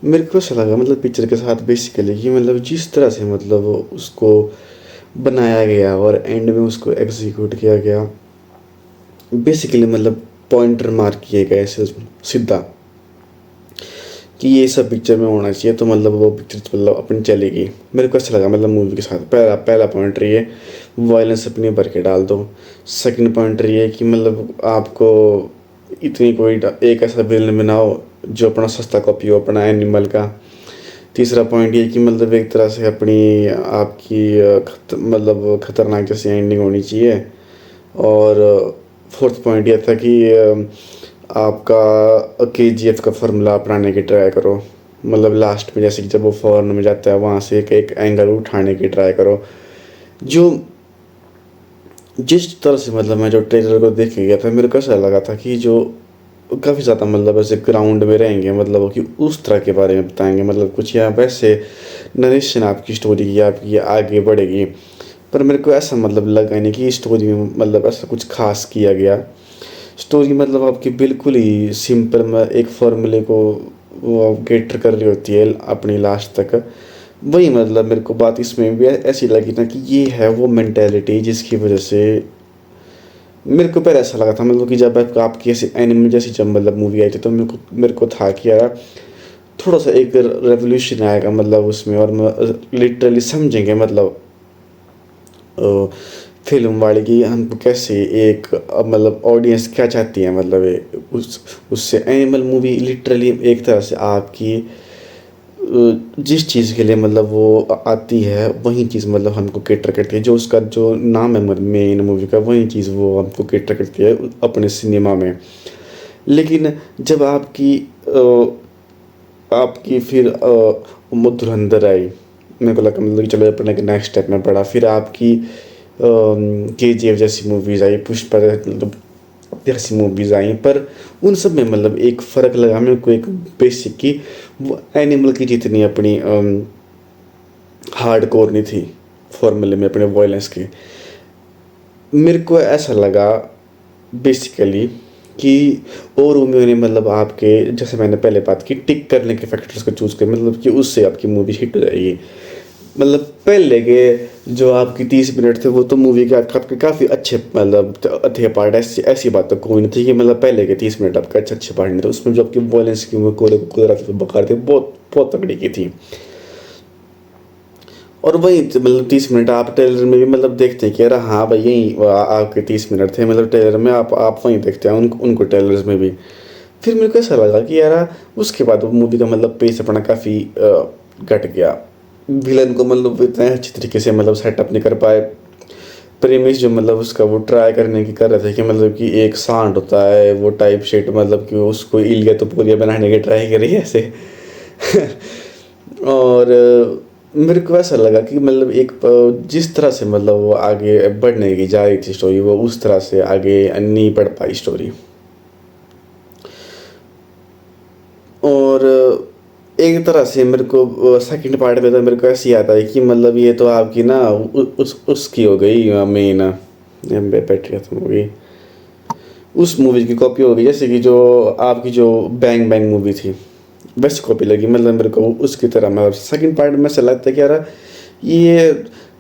मेरे को ऐसा लगा मतलब पिक्चर के साथ बेसिकली कि मतलब जिस तरह से मतलब उसको बनाया गया और एंड में उसको एग्जीक्यूट किया गया, बेसिकली मतलब पॉइंटर मार्क किए गए ऐसे सीधा कि ये सब पिक्चर में होना चाहिए, तो मतलब वो पिक्चर मतलब अपनी चलेगी। मेरे को अच्छा लगा मतलब मूवी के साथ। पहला पहला पॉइंटर ये, वायलेंस अपनी भर के डाल दो। सेकंड पॉइंटर ये कि मतलब आपको इतनी कोई एक ऐसा विलन बनाओ जो अपना सस्ता कॉपी हो अपना एनिमल का। तीसरा पॉइंट ये कि मतलब एक तरह से अपनी आपकी मतलब खतरनाक जैसी एंडिंग होनी चाहिए। और फोर्थ पॉइंट ये था कि आपका KGF का फार्मूला अपनाने की ट्राई करो। मतलब लास्ट में जैसे कि जब वो फॉरेन में जाता है वहाँ से एक एंगल उठाने की ट्राई करो। जो जिस तरह से मतलब मैं जो ट्रेलर को देख के गया था, मेरे को ऐसा लगा था कि जो काफ़ी ज़्यादा मतलब ऐसे ग्राउंड में रहेंगे, मतलब कि उस तरह के बारे में बताएंगे, मतलब कुछ या वैसे नरेशन आपकी स्टोरी की आपकी आगे बढ़ेगी। पर मेरे को ऐसा मतलब लगा नहीं कि स्टोरी में मतलब ऐसा कुछ खास किया गया। स्टोरी मतलब आपकी बिल्कुल ही सिंपल में एक फार्मूले को वो कैटर कर रही होती है अपनी लास्ट तक। वही मतलब मेरे को बात इसमें भी ऐसी लगी ना कि ये है वो मेंटेलिटी जिसकी वजह से मेरे को पहले ऐसा लगा था मतलब कि जब आपकी ऐसी एनिमे जैसी जब मतलब मूवी आई थी तो मेरे को था कि यार थोड़ा सा एक रेवोल्यूशन आएगा मतलब उसमें, और लिटरली समझेंगे मतलब फिल्म वाले की हमको कैसे एक मतलब ऑडियंस क्या चाहती है, मतलब उस उससे एनिमल मूवी लिटरली एक तरह से आपकी जिस चीज़ के लिए मतलब वो आती है वही चीज़ मतलब हमको कैटर करती है। जो उसका जो नाम है मेन मूवी का, वही चीज़ वो हमको कैटर करती है अपने सिनेमा में। लेकिन जब आपकी फिर धुरंधर आई, मेरे को लगा मतलब कि चलो अपने नेक्स्ट स्टेप में पड़ा। फिर आपकी KGF जैसी मूवीज़ आई, पुष्पा जैसी मूवीज़ आई, पर उन सब में मतलब एक फ़र्क लगा मेरे को एक बेसिक की, वो एनिमल की जितनी अपनी हार्ड कोर नहीं थी फॉर्मूले में अपने वॉयलेंस की। मेरे को ऐसा लगा बेसिकली कि और रोमियो ने मतलब आपके जैसे मैंने पहले बात की टिक करने के फैक्टर्स को चूज़ कर, मतलब कि उससे आपकी मूवी हिट हो जाएगी। मतलब पहले के जो आपकी 30 मिनट थे वो तो मूवी के आपके काफ़ी अच्छे मतलब थे पार्ट। ऐसी बात तो कोई नहीं थी कि मतलब पहले के 30 मिनट आपके अच्छे अच्छे पार्ट नहीं थे उसमें। जो आपकी वॉयलेंस की वो कोले को बकार थे बहुत बहुत तगड़ी की थी। और वही मतलब 30 मिनट आप ट्रेलर में भी मतलब देखते हैं कि यार हाँ भाई यही आपके 30 मिनट थे मतलब ट्रेलर में, आप वहीं देखते हैं उनको ट्रेलर्स में भी। फिर मेरे को ऐसा लगा कि यार उसके बाद वो मूवी का मतलब पेस अपना काफ़ी घट गया। विलन को मतलब इतना अच्छी तरीके से मतलब सेटअप नहीं कर पाए। प्रेमिस जो मतलब उसका वो ट्राई करने की कर रहे थे कि मतलब कि एक सांड होता है वो टाइप शेट, मतलब कि उसको इलिया तो पूरिया बनाने की ट्राई करी है ऐसे। और मेरे को ऐसा लगा कि मतलब एक जिस तरह से मतलब वो आगे बढ़ने की जा रही थी स्टोरी, वो उस तरह से आगे नहीं बढ़ पाई स्टोरी। और एक तरह से मेरे को सेकंड पार्ट में तो मेरे को ऐसे आता है कि मतलब ये तो आपकी ना उसकी हो गई मेन बैटरी खत्म हो गई, उस मूवी की कॉपी हो गई। जैसे कि जो आपकी जो बैंग बैंग मूवी थी वैसी कॉपी लगी मतलब मेरे को उसकी तरह। मतलब सेकंड पार्ट में ऐसा लगता है कि यार ये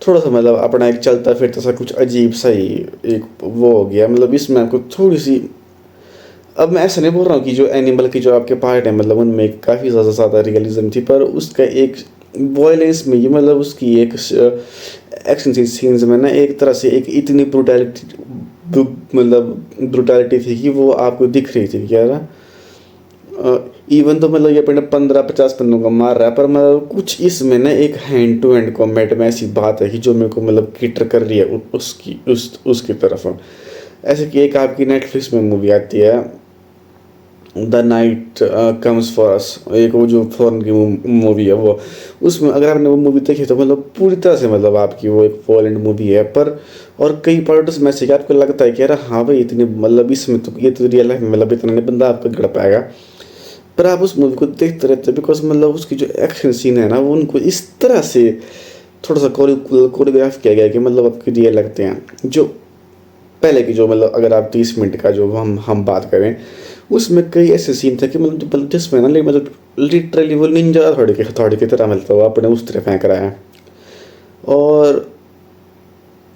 थोड़ा सा मतलब अपना एक चलता फिरता सा कुछ अजीब सा ही एक वो हो गया। मतलब इसमें आपको थोड़ी सी, अब मैं ऐसा नहीं बोल रहा हूँ कि जो एनिमल की जो आपके पार्ट है मतलब उनमें काफ़ी ज़्यादा रियलिज्म थी, पर उसका एक वॉयलेंस में ये मतलब उसकी एक एक्शन सीन्स में ना एक तरह से एक इतनी ब्रुटैलिटी मतलब ब्रुटैलिटी थी कि वो आपको दिख रही थी क्या ना। इवन तो मतलब ये अपने 15-50 बंदों को मार रहा है, पर मतलब कुछ इसमें ना एक हैंड टू हैंड कॉम्बैट में ऐसी बात है कि जो मेरे को मतलब किटर कर रही है उसकी तरफ। ऐसे कि एक आपकी नेटफ्लिक्स में मूवी आती है the night comes for us, एक वो जो फॉरेन की मूवी है वो, उसमें अगर आपने वो मूवी देखी तो मतलब पूरी तरह से मतलब आपकी वो एक पोलैंड मूवी है। पर और कई पार्ट उसमें से कि आपको लगता है कि यार हाँ भाई इतनी मतलब इसमें तो ये तो रियल लाइफ में मतलब इतना नहीं बंदा आपका गड़ पाएगा। पर आप उस मूवी को देखते रहते हैं बिकॉज मतलब उसकी जो एक्शन सीन है ना वो उनको इस तरह से थोड़ा सा कोरियोग्राफ किया गया है कि मतलब आपको रियल लगते हैं। जो पहले की जो मतलब अगर आप 30 मिनट का जो हम बात करें उसमें कई ऐसे सीन थे कि मतलब जिसमें ना मतलब लिटरली वो निंजा हथौड़ी की तरह मतलब वो अपने उस तरह फेंक रहा है। और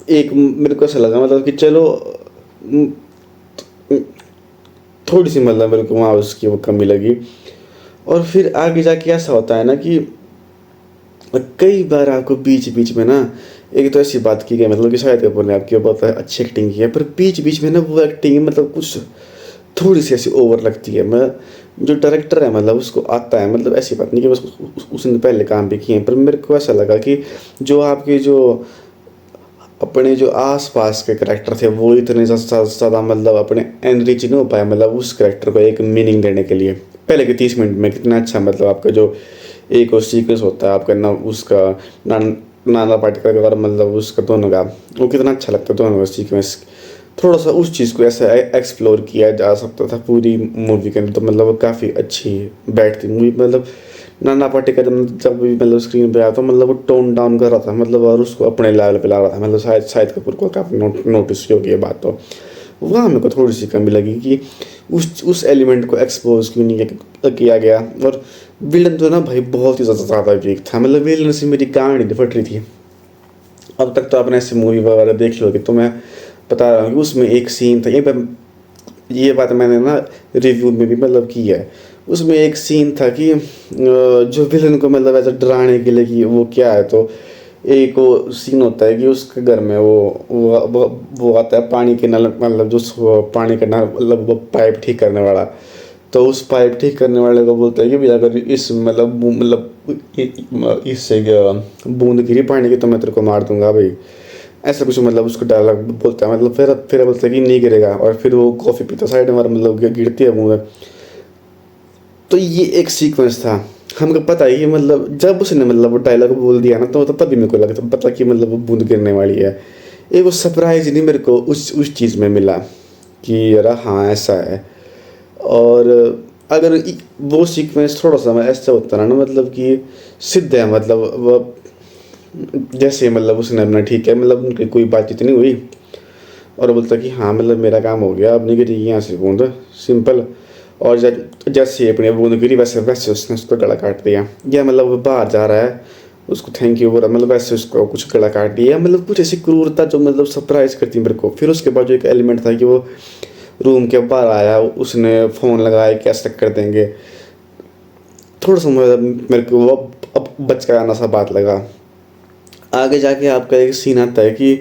एक मेरे को ऐसा लगा मतलब कि चलो म, थोड़ी सी मतलब मेरे को वहाँ उसकी वो कमी लगी। और फिर आगे जाके ऐसा होता है ना कि कई बार आपको बीच बीच में ना, एक तो ऐसी बात की गई मतलब कि शायद कपूर ने आपकी बहुत अच्छी एक्टिंग की है, पर बीच बीच में ना वो एक्टिंग मतलब कुछ थोड़ी सी ऐसी ओवर लगती है। मैं जो डायरेक्टर है मतलब उसको आता है, मतलब ऐसी बात नहीं कि बस उसने पहले काम भी किए हैं, पर मेरे को ऐसा लगा कि जो आपके जो अपने जो आस-पास के करैक्टर थे वो इतने ज़्यादा मतलब अपने एनरिच नहीं हो पाए मतलब उस करैक्टर को एक मीनिंग देने के लिए। पहले के 30 मिनट में कितना अच्छा मतलब आपका जो एक वो सीक्वेंस होता है आपका ना उसका नाना पाटेकर का और मतलब उसका दोनों का, वो कितना अच्छा लगता है दोनों का सीक्वेंस। थोड़ा सा उस चीज़ को ऐसा एक्सप्लोर किया जा सकता था पूरी मूवी के अंदर, तो मतलब वो काफ़ी अच्छी बैठती मूवी मतलब। नाना पाटेकर जब भी मतलब स्क्रीन पे आया तो मतलब वो टोन डाउन कर रहा था मतलब, और उसको अपने लेवल पे ला रहा था मतलब। शायद शाहिद कपूर को काफ़ी नोटिस होगी ये बात। तो वहाँ मेरे को थोड़ी सी कमी लगी कि उस एलिमेंट को एक्सपोज क्यों नहीं किया गया। और विलन तो ना भाई बहुत ही ज़्यादा वीक था मतलब, विलन से मेरी गांड नहीं फट रही थी। अब तक तो आपने ऐसी मूवी वगैरह देख लो कि, तो मैं बता रहा हूँ कि उसमें एक सीन था, ये बात मैंने ना रिव्यू में भी मतलब की है। उसमें एक सीन था कि जो विलन को मतलब ऐसा डराने के लिए कि वो क्या है, तो एक वो सीन होता है कि उसके घर में वो आता है पानी के नल मतलब जो पानी का नल मतलब वो पाइप ठीक करने वाला। तो उस पाइप ठीक करने वाले को बोलता है कि भैया अगर इस मतलब इससे बूंद गिरी पानी की तो मैं तेरे को मार दूंगा भाई, ऐसा कुछ मतलब उसको डायलॉग बोलता है मतलब। फिर बोलता है कि नहीं गिरेगा, और फिर वो कॉफ़ी पीता साइड में और मतलब गिरती है मुँह में। तो ये एक सीक्वेंस था, हमको पता है कि मतलब जब उसने मतलब वो डायलॉग बोल दिया ना तो तभी मेरे को लगा पता कि मतलब वो बूंद गिरने वाली है। एक वो सरप्राइज नहीं मेरे को उस चीज़ में मिला कि यार हाँ ऐसा है। और अगर वो सीक्वेंस थोड़ा सा ऐसा होता ना मतलब कि सिद्ध है मतलब वो, जैसे मतलब उसने अपना ठीक है मतलब उनकी कोई बातचीत नहीं हुई और बोलता कि हाँ मतलब मेरा काम हो गया, अब नहीं गिरी यहाँ से बूंद, सिंपल। और जैसे ही अपनी बूंद गिरी वैसे वैसे उसने उसका गला काट दिया, या मतलब वो बाहर जा रहा है उसको थैंक यू बोल रहा मतलब वैसे उसको कुछ गला काट दिया, मतलब कुछ ऐसी क्रूरता जो मतलब सरप्राइज करती मेरे को। फिर उसके बाद जो एक एलिमेंट था कि वो रूम के बाहर आया, उसने फ़ोन लगाया कैसे कर देंगे, थोड़ा सा मेरे को वो अब बचकाना सा बात लगा। आगे जाके आपका एक सीन आता है कि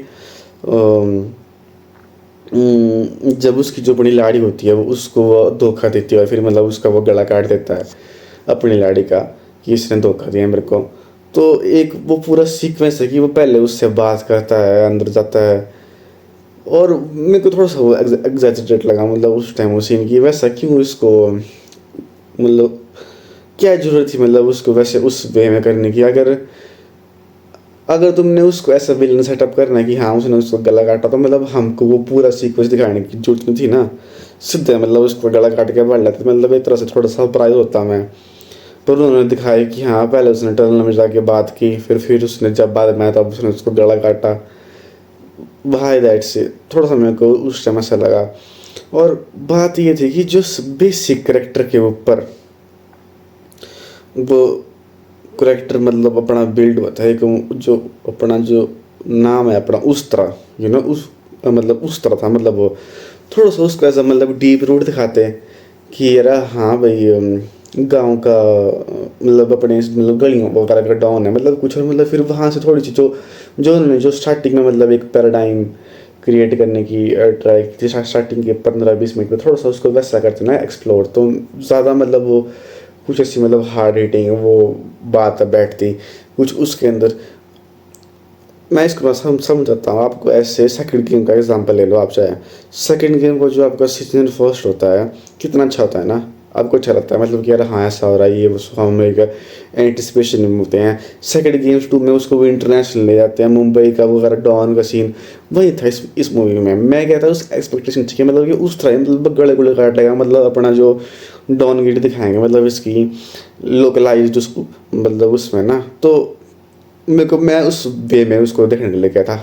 जब उसकी जो बड़ी लाड़ी होती है वो उसको वो धोखा देती है और फिर मतलब उसका वो गला काट देता है अपनी लाड़ी का, कि इसने धोखा दिया मेरे को। तो एक वो पूरा सीक्वेंस है कि वो पहले उससे बात करता है, अंदर जाता है, और मेरे को थोड़ा सा वो एग्जैजरेट लगा मतलब उस टाइम वो सीन की, वैसा क्यों इसको मतलब क्या ज़रूरत थी मतलब उसको वैसे उस वे में करने की। अगर अगर तुमने उसको ऐसा विलन सेटअप करना है कि हाँ उसने उसको गला काटा, तो मतलब हमको वो पूरा सीक्वेंस दिखाने की जरूरत नहीं थी ना, सीधे मतलब उसको गला काट के बढ़ लेते, मतलब एक तरह से थोड़ा सरप्राइज होता मैं। पर उन्होंने दिखाया कि हाँ पहले उसने टनल में जाके बात की, फिर उसने जब बाद में तब उसने उसको गला काटा। भाई दैट से थोड़ा सा मेरे को उस टाइम ऐसा लगा। और बात ये थी कि जो बेसिक करेक्टर के ऊपर वो करेक्टर मतलब अपना बिल्ड होता है कि जो अपना जो नाम है अपना उस तरह उस मतलब उस तरह था मतलब वो थोड़ा सा उसको ऐसा मतलब डीप रूट दिखाते हैं कि यार हाँ भाई गांव का मतलब अपने मतलब गलियों वगैरह का डाउन है मतलब कुछ, और मतलब फिर वहाँ से थोड़ी सी जो जो उन्होंने जो स्टार्टिंग में मतलब एक पैराडाइम क्रिएट करने की ट्राई की थी स्टार्टिंग के 15-20 मिनट में, थोड़ा सा उसको वैसा करते ना एक्सप्लोर, तो ज़्यादा मतलब वो कुछ ऐसी मतलब हार्ड हिटिंग वो बात बैठती कुछ उसके अंदर। मैं इसको समझाता हूँ आपको ऐसे, सेकंड गेम का एग्जांपल ले लो आप चाहे। सेकंड गेम को जो आपका सीजन फर्स्ट होता है कितना अच्छा होता है ना, आपको अच्छा लगता है मतलब कि यार हाँ ऐसा हो रहा है ये वो, हम एक एंटिसिपेशन में होते हैं। सेकंड गेम्स 2 में उसको वो इंटरनेशनल ले जाते हैं, मुंबई का वगैरह डॉन का सीन वही था इस मूवी में। मैं कहता हूँ उस एक्सपेक्टेशन चाहिए मतलब कि उस तरह मतलब गले गुले काटेगा मतलब अपना जो डॉन गिट दिखाएंगे मतलब इसकी लोकलाइज्ड उसको मतलब उसमें ना, तो मेरे को मैं उस वे में उसको देखने के लिए गया था।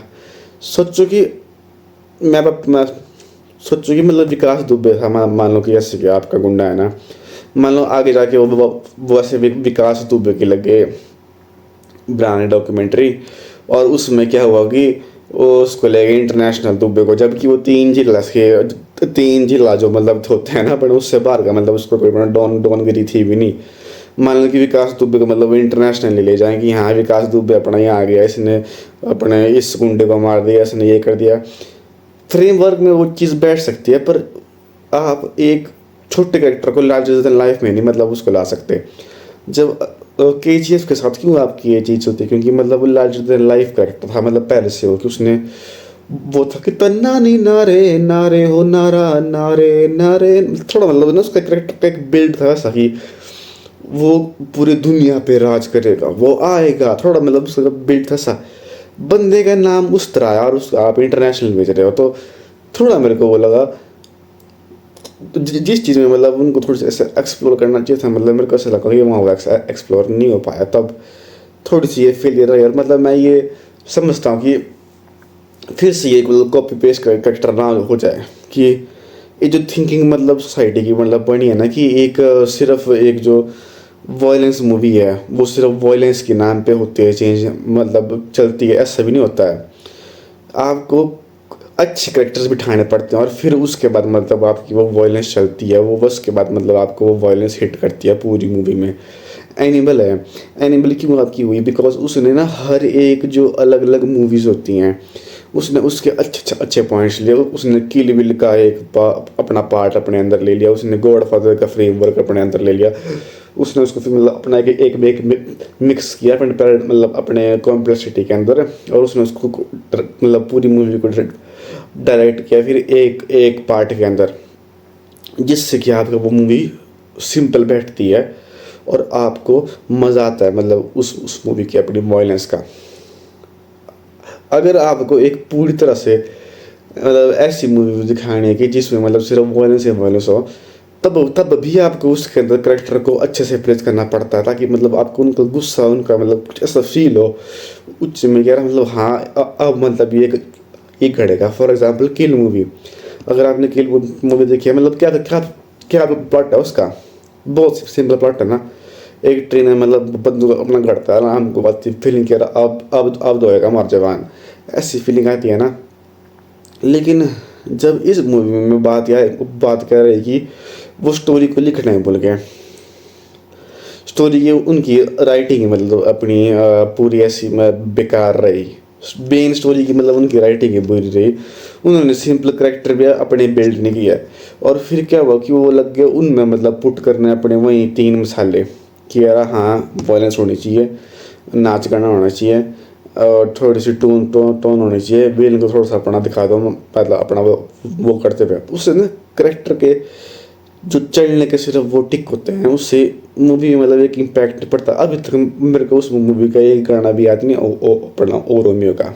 सोचो कि मैं सोचो कि मतलब विकास दुबे था, मान लो कि ऐसे कि आपका गुंडा है ना, मान लो आगे जाके वो ऐसे विकास दुबे के लगे बनाने डॉक्यूमेंट्री, और उसमें क्या हुआ कि वो उसको ले गए इंटरनेशनल दुबे को, जबकि वो 3 जिला के 3 जिला जो मतलब होते हैं ना, पर उससे बाहर का मतलब उसको कोई डॉनगिरी थी भी नहीं। मान लो कि विकास दुबे को मतलब इंटरनेशनल ले जाएं कि हाँ विकास दुबे अपना यहाँ आ गया, इसने अपने इस गुंडे को मार दिया, इसने ये कर दिया, फ्रेमवर्क में वो चीज़ बैठ सकती है। पर आप एक छोटे कैरेक्टर को लार्जर देन लाइफ में नहीं मतलब उसको ला सकते। जब KGF के साथ क्यों आपकी ये चीज़ होती है, क्योंकि मतलब वो लार्जर देन लाइफ कैरेक्टर था, मतलब पहले से हो कि उसने वो था कि तन्ना नी नारे नारे हो नारा नारे नारे, थोड़ा मतलब ना उसका कैरेक्टर का एक बिल्ड था वैसा कि वो पूरी दुनिया पे राज करेगा, वो आएगा, थोड़ा मतलब उसका बिल्ड था सा। बंदे का नाम उस तरह है और उस आप इंटरनेशनल भेज रहे हो, तो थोड़ा मेरे को वो लगा। तो जिस चीज़ में मतलब उनको थोड़ी सी ऐसे एक्सप्लोर करना चाहिए था, मतलब मेरे को ऐसा लगा कि वहाँ वो एक्सप्लोर नहीं हो पाया, तब थोड़ी सी ये फेलियर रही। और मतलब मैं ये समझता हूँ कि फिर से ये मतलब कॉपी पेस्ट करेक्टर ना हो जाए, कि ये जो थिंकिंग मतलब सोसाइटी की मतलब बनी है ना, कि एक सिर्फ एक जो वॉयलेंस मूवी है वो सिर्फ वॉयलेंस के नाम पे होती है चेंज, मतलब चलती है, ऐसा भी नहीं होता है। आपको अच्छे करेक्टर्स बिठाने पड़ते हैं और फिर उसके बाद मतलब आपकी वो वॉयलेंस चलती है, वो उसके बाद मतलब आपको वो वॉयलेंस हिट करती है पूरी मूवी में। एनिमल है, एनिमल क्यों आपकी हुई, बिकॉज उसने ना हर एक जो अलग अलग मूवीज़ होती हैं उसने उसके अच्छे अच्छे पॉइंट्स लिए। उसने किल बिल का एक अपना पार्ट अपने अंदर ले लिया, उसने गॉड फादर का फ्रेमवर्क अपने अंदर ले लिया, उसने उसको फिर मतलब अपना एक मिक्स किया अपने मतलब अपने कॉम्प्लेक्सिटी के अंदर, और उसने उसको मतलब पूरी मूवी को डायरेक्ट किया फिर एक एक पार्ट के अंदर, जिससे कि आपको वो मूवी सिंपल बैठती है और आपको मज़ा आता है मतलब उस मूवी की अपनी वॉयलेंस का। अगर आपको एक पूरी तरह से मतलब ऐसी मूवी दिखानी है कि जिसमें मतलब सिर्फ वॉयलेंस ही वॉयलेंस हो, तब भी आपको उसके अंदर करेक्टर को अच्छे से प्लेस करना पड़ता है, ताकि मतलब आपको उनका गुस्सा, उनका मतलब कुछ ऐसा फील हो उच्च में कह रहा मतलब हाँ अब मतलब ये घड़ेगा। फॉर एग्जाम्पल किल मूवी, अगर आपने किल मूवी देखी है, मतलब क्या क्या क्या प्लॉट है उसका, बहुत सिंपल प्लॉट है ना। एक ट्रेन है मतलब बंदूक अपना घड़ता है ना, हमको बात फीलिंग कह रहा अब दोएगा हमारा जवान, ऐसी फीलिंग आती है ना। लेकिन जब इस मूवी में बात कर रही कि वो स्टोरी को लिखना ही भूल गए, स्टोरी की उनकी राइटिंग मतलब अपनी पूरी ऐसी बेकार रही, मेन स्टोरी की मतलब उनकी राइटिंग ही बुरी रही, उन्होंने सिंपल करेक्टर भी अपने बिल्ड नहीं किया। और फिर क्या हुआ कि वो लग गए उनमें मतलब पुट करने अपने वही 3 मसाले कि यार हाँ वॉयलेंस होनी चाहिए, नाच गाना होना चाहिए, और थोड़ी सी टोन होनी चाहिए, विलन को थोड़ा सा अपना दिखा दो मतलब अपना वो करते हुए, उससे ना करेक्टर के जो चलने के सिर्फ वो टिक होते हैं, उससे मूवी में मतलब एक इम्पैक्ट नहीं पड़ता। अभी तक मेरे को उस मूवी का एक गाना भी याद नहीं, पढ़ना ओ रोमियो का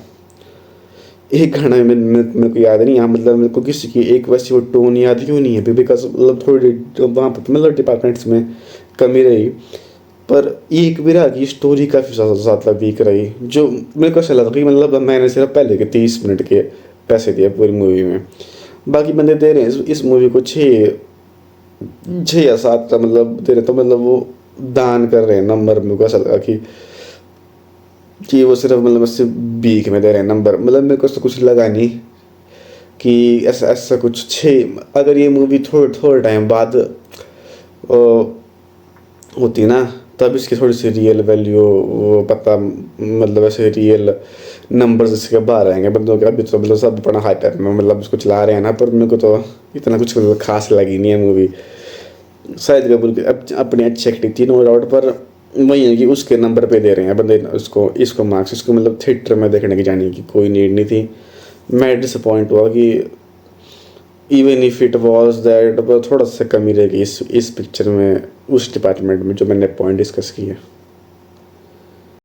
एक गाना मेरे को याद नहीं यहाँ, मतलब मेरे को किसी की एक वैसी वो टोन याद क्यों नहीं है, बिकॉज मतलब थोड़ी वहाँ पर मतलब डिपार्टमेंट्स में कमी रही। पर एक भी रहा कि स्टोरी काफ़ी ज़्यादा वीक रही, जो मेरे को ऐसा लगा कि मतलब मैंने सिर्फ पहले के 30 मिनट के पैसे दिए पूरी मूवी में, बाकी बंदे दे रहे हैं इस मूवी को 6 या 7 का मतलब दे रहे, तो मतलब वो दान कर रहे हैं नंबर। मेरे को ऐसा लगा कि वो सिर्फ मतलब उससे बीक में दे रहे हैं नंबर, मतलब मेरे को तो कुछ लगा नहीं कि ऐसा ऐसा कुछ 6। अगर ये मूवी थोड़े टाइम बाद होती ना, तब इसकी थोड़ी सी रियल वैल्यू वो पता मतलब ऐसे रियल नंबर्स इसके बाहर आएंगे बंदों के। अभी तो मतलब सब अपना हाइपर में मतलब उसको चला रहे हैं ना, पर मेरे को तो इतना कुछ मतलब खास लगी नहीं है मूवी। शायद कपूर की अपनी अच्छी एक्टिंग थी नो डाउट, पर वही है कि उसके नंबर पे दे रहे हैं बंदे उसको, इसको मार्क्स, इसको मतलब थिएटर में देखने की जाने की कोई नीड नहीं थी। मैं डिसअपॉइंट हुआ कि even if it was that थोड़ा सा कमी रहेगी इस पिक्चर में उस डिपार्टमेंट में जो मैंने पॉइंट डिस्कस किया।